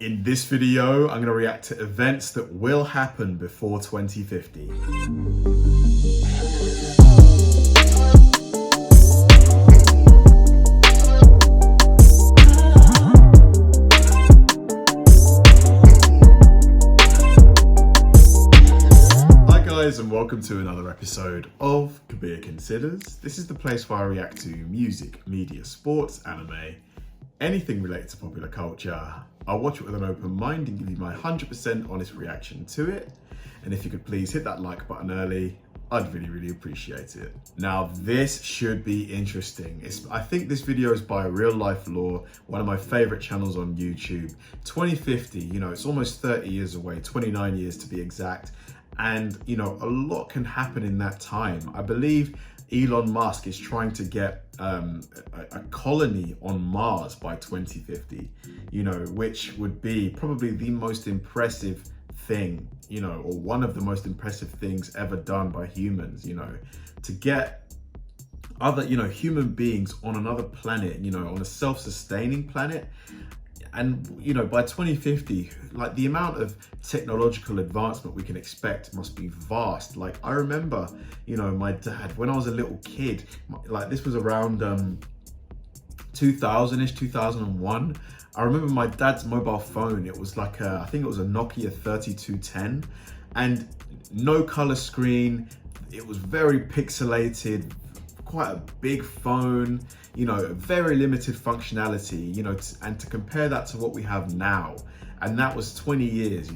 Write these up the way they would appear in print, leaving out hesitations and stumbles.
In this video, I'm going to react to events that will happen before 2050. Hi guys, and welcome to another episode of Kabir Considers. This is the place where I react to music, media, sports, anime, anything related to popular culture. I'll watch it with an open mind and give you my 100% honest reaction to it. And if you could please hit that like button early, I'd really appreciate it. Now, this should be interesting. I think this video is by Real Life Law, one of my favorite channels on YouTube. 2050, it's almost 30 years away, 29 years to be exact. And, a lot can happen in that time. I believe Elon Musk is trying to get a colony on Mars by 2050, which would be probably the most impressive thing, or one of the most impressive things ever done by humans, to get other, human beings on another planet, on a self-sustaining planet. And, by 2050, like the amount of technological advancement we can expect must be vast. Like, I remember, my dad, when I was a little kid, like this was around 2000-ish, 2001. I remember my dad's mobile phone. It was like I think it was a Nokia 3210 and no color screen. It was very pixelated, quite a big phone, very limited functionality, and to compare that to what we have now, and that was 20 years,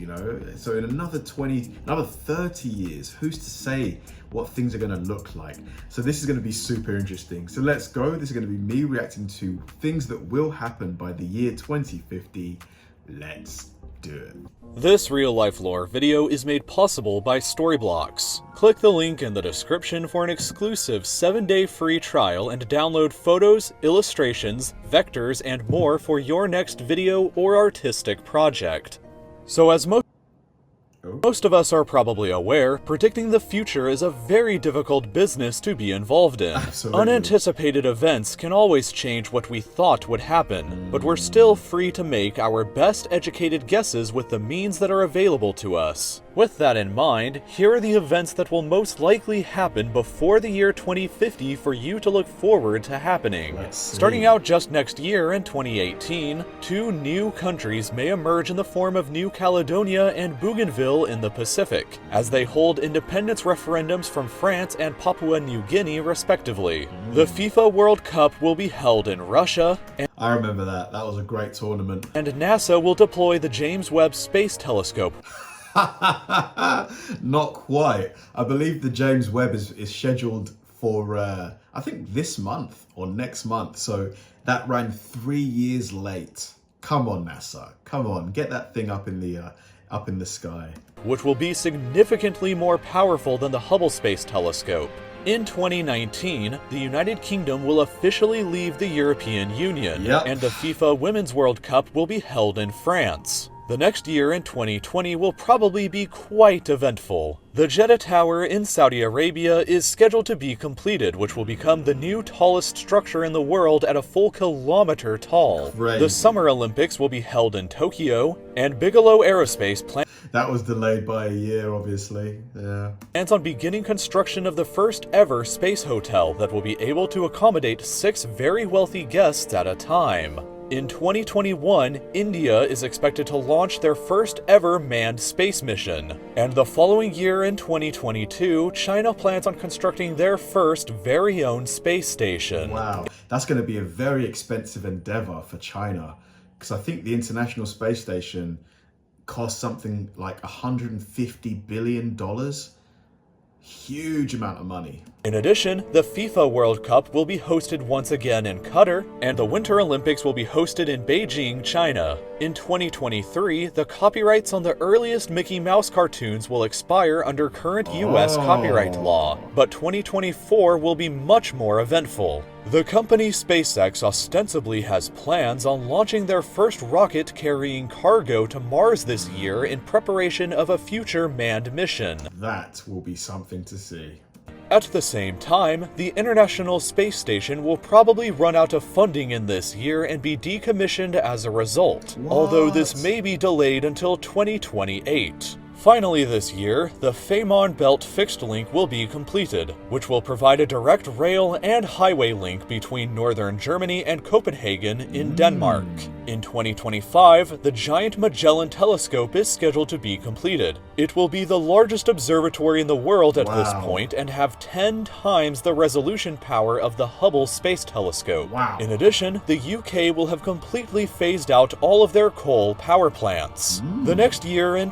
so in another 30 years, who's to say what things are going to look like? So this is going to be super interesting. So let's go. This is going to be me reacting to things that will happen by the year 2050. Let's do it. This real-life lore video is made possible by Storyblocks. Click the link in the description for an exclusive 7-day free trial and download photos, illustrations, vectors, and more for your next video or artistic project. So as most of us are probably aware, predicting the future is a very difficult business to be involved in. Absolutely. Unanticipated events can always change what we thought would happen, but we're still free to make our best educated guesses with the means that are available to us. With that in mind, here are the events that will most likely happen before the year 2050 for you to look forward to happening. Starting out just next year in 2018, 2 new countries may emerge in the form of New Caledonia and Bougainville in the Pacific, as they hold independence referendums from France and Papua New Guinea respectively. The FIFA World Cup will be held in Russia, and I remember that. That was a great tournament. And NASA will deploy the James Webb Space Telescope. Not quite. I believe the James Webb is scheduled for, I think this month or next month. So that ran 3 years late. Come on, NASA. Come on, get that thing up in the sky. Which will be significantly more powerful than the Hubble Space Telescope. In 2019, the United Kingdom will officially leave the European Union, and the FIFA Women's World Cup will be held in France. The next year in 2020 will probably be quite eventful. The Jeddah Tower in Saudi Arabia is scheduled to be completed, which will become the new tallest structure in the world at a full kilometer tall. Crazy. The Summer Olympics will be held in Tokyo, and Bigelow Aerospace plans That was delayed by a year, obviously. Yeah. Plans on beginning construction of the first ever space hotel that will be able to accommodate 6 very wealthy guests at a time. In 2021, India is expected to launch their first ever manned space mission. And the following year in 2022, China plans on constructing their first very own space station. Wow, that's going to be a very expensive endeavor for China, because I think the International Space Station cost something like $150 billion. Huge amount of money. In addition, the FIFA World Cup will be hosted once again in Qatar, and the Winter Olympics will be hosted in Beijing, China. In 2023, the copyrights on the earliest Mickey Mouse cartoons will expire under current US copyright law, but 2024 will be much more eventful. The company SpaceX ostensibly has plans on launching their first rocket carrying cargo to Mars this year in preparation of a future manned mission. That will be something to see. At the same time, the International Space Station will probably run out of funding in this year and be decommissioned as a result, although this may be delayed until 2028. Finally this year, the Fehmarn Belt fixed link will be completed, which will provide a direct rail and highway link between northern Germany and Copenhagen in Denmark. In 2025, the Giant Magellan Telescope is scheduled to be completed. It will be the largest observatory in the world at this point and have 10 times the resolution power of the Hubble Space Telescope. In addition, the UK will have completely phased out all of their coal power plants. The next year in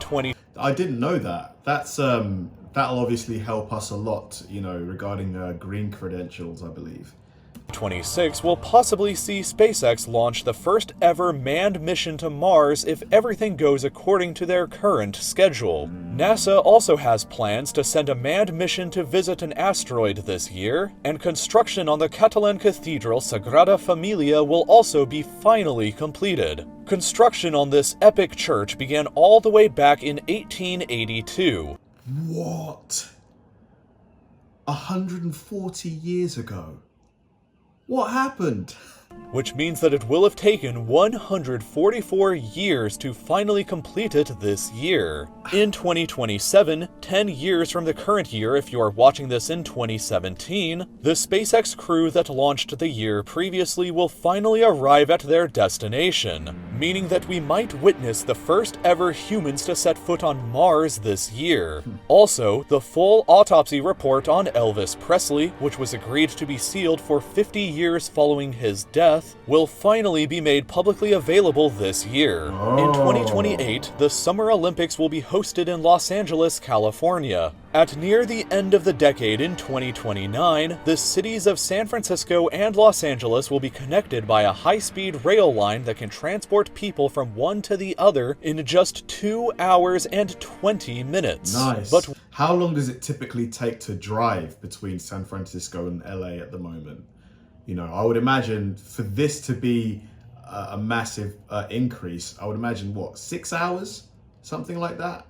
I didn't know that. That'll obviously help us a lot, regarding green credentials, I believe. 2026 will possibly see SpaceX launch the first ever manned mission to Mars if everything goes according to their current schedule. NASA also has plans to send a manned mission to visit an asteroid this year, and construction on the Catalan Cathedral Sagrada Familia will also be finally completed. Construction on this epic church began all the way back in 1882. What? 140 years ago? What happened? Which means that it will have taken 144 years to finally complete it this year. In 2027, 10 years from the current year if you are watching this in 2017, the SpaceX crew that launched the year previously will finally arrive at their destination, meaning that we might witness the first ever humans to set foot on Mars this year. Also, the full autopsy report on Elvis Presley, which was agreed to be sealed for 50 years following his death, will finally be made publicly available this year. In 2028, the Summer Olympics will be hosted in Los Angeles, California. At near the end of the decade in 2029, the cities of San Francisco and Los Angeles will be connected by a high-speed rail line that can transport people from one to the other in just 2 hours and 20 minutes. Nice. But how long does it typically take to drive between San Francisco and LA at the moment? I would imagine for this to be a massive increase, I would imagine, 6 hours? Something like that?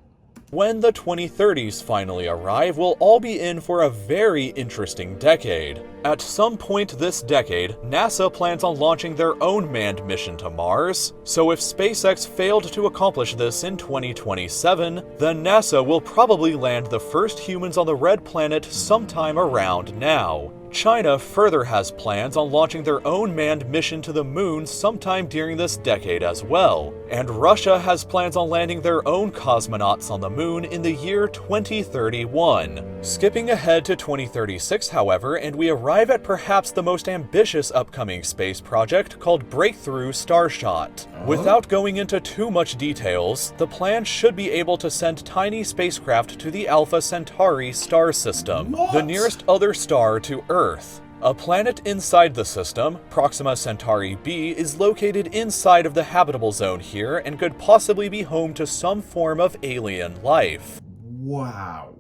when the 2030s finally arrive, we'll all be in for a very interesting decade. At some point this decade, NASA plans on launching their own manned mission to Mars, so if SpaceX failed to accomplish this in 2027, then NASA will probably land the first humans on the Red Planet sometime around now. China further has plans on launching their own manned mission to the moon sometime during this decade as well, and Russia has plans on landing their own cosmonauts on the moon in the year 2031. Skipping ahead to 2036, however, and we arrive at perhaps the most ambitious upcoming space project called Breakthrough Starshot. Without going into too much details, the plan should be able to send tiny spacecraft to the Alpha Centauri star system, the nearest other star to Earth. A planet inside the system, Proxima Centauri b, is located inside of the habitable zone here and could possibly be home to some form of alien life. Wow.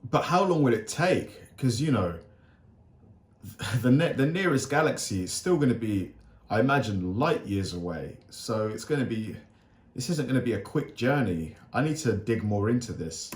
But how long will it take? Because, you know, the nearest galaxy is still going to be, I imagine, light years away. So this isn't going to be a quick journey. I need to dig more into this.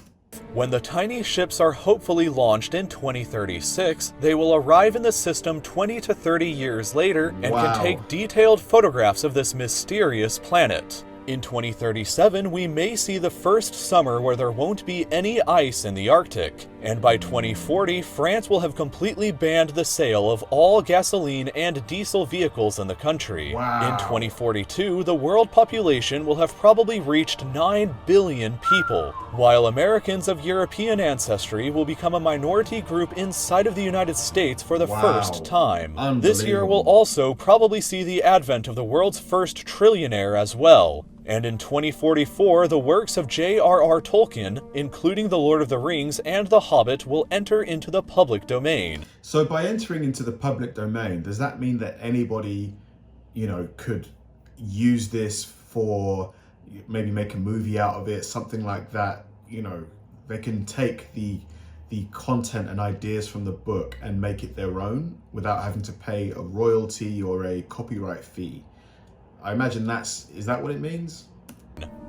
When the tiny ships are hopefully launched in 2036, they will arrive in the system 20 to 30 years later and can take detailed photographs of this mysterious planet. In 2037, we may see the first summer where there won't be any ice in the Arctic, and by 2040, France will have completely banned the sale of all gasoline and diesel vehicles in the country. In 2042, the world population will have probably reached 9 billion people, while Americans of European ancestry will become a minority group inside of the United States for the first time. This year will also probably see the advent of the world's first trillionaire as well. And in 2044, the works of J.R.R. Tolkien, including The Lord of the Rings and The Hobbit, will enter into the public domain. So by entering into the public domain, does that mean that anybody, could use this for maybe make a movie out of it, something like that? They can take the content and ideas from the book and make it their own without having to pay a royalty or a copyright fee. I imagine is that what it means?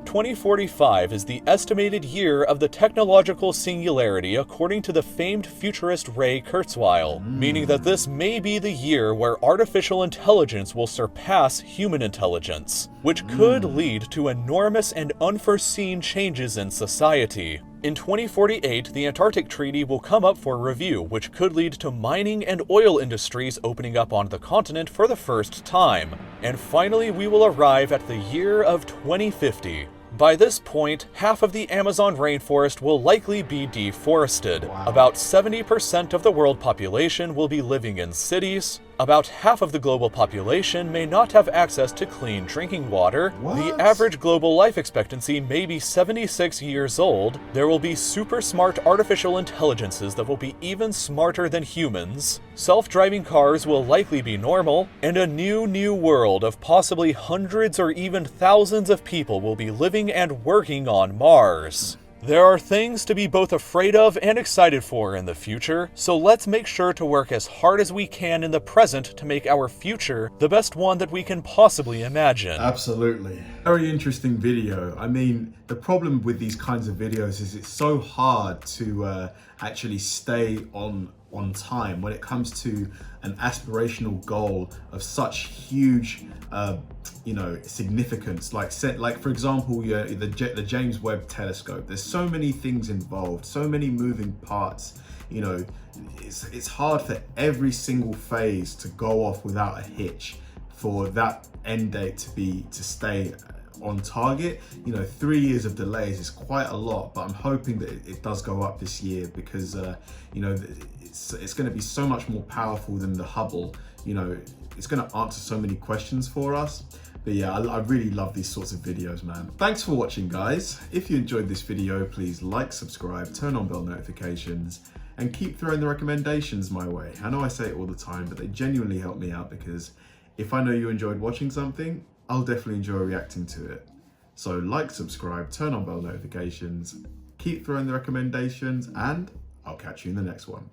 2045 is the estimated year of the technological singularity according to the famed futurist Ray Kurzweil, meaning that this may be the year where artificial intelligence will surpass human intelligence, which could lead to enormous and unforeseen changes in society. In 2048, the Antarctic Treaty will come up for review, which could lead to mining and oil industries opening up on the continent for the first time. And finally, we will arrive at the year of 2050. By this point, half of the Amazon rainforest will likely be deforested. Wow. About 70% of the world population will be living in cities. About half of the global population may not have access to clean drinking water. What? The average global life expectancy may be 76 years old. There will be super smart artificial intelligences that will be even smarter than humans. Self-driving cars will likely be normal, and a new world of possibly hundreds or even thousands of people will be living and working on Mars. There are things to be both afraid of and excited for in the future, so let's make sure to work as hard as we can in the present to make our future the best one that we can possibly imagine. Absolutely. Very interesting video. I mean, the problem with these kinds of videos is it's so hard to actually stay on time when it comes to an aspirational goal of such huge significance, like for example the James Webb Telescope. There's so many things involved, so many moving parts. It's hard for every single phase to go off without a hitch for that end date to stay on target. 3 years of delays is quite a lot, but I'm hoping that it does go up this year because it's going to be so much more powerful than the Hubble. It's going to answer so many questions for us. But yeah, I really love these sorts of videos, man. Thanks for watching, guys. If you enjoyed this video, please like, subscribe, turn on bell notifications, and keep throwing the recommendations my way. I know I say it all the time, but they genuinely help me out because if I know you enjoyed watching something, I'll definitely enjoy reacting to it. So like, subscribe, turn on bell notifications, keep throwing the recommendations, and I'll catch you in the next one.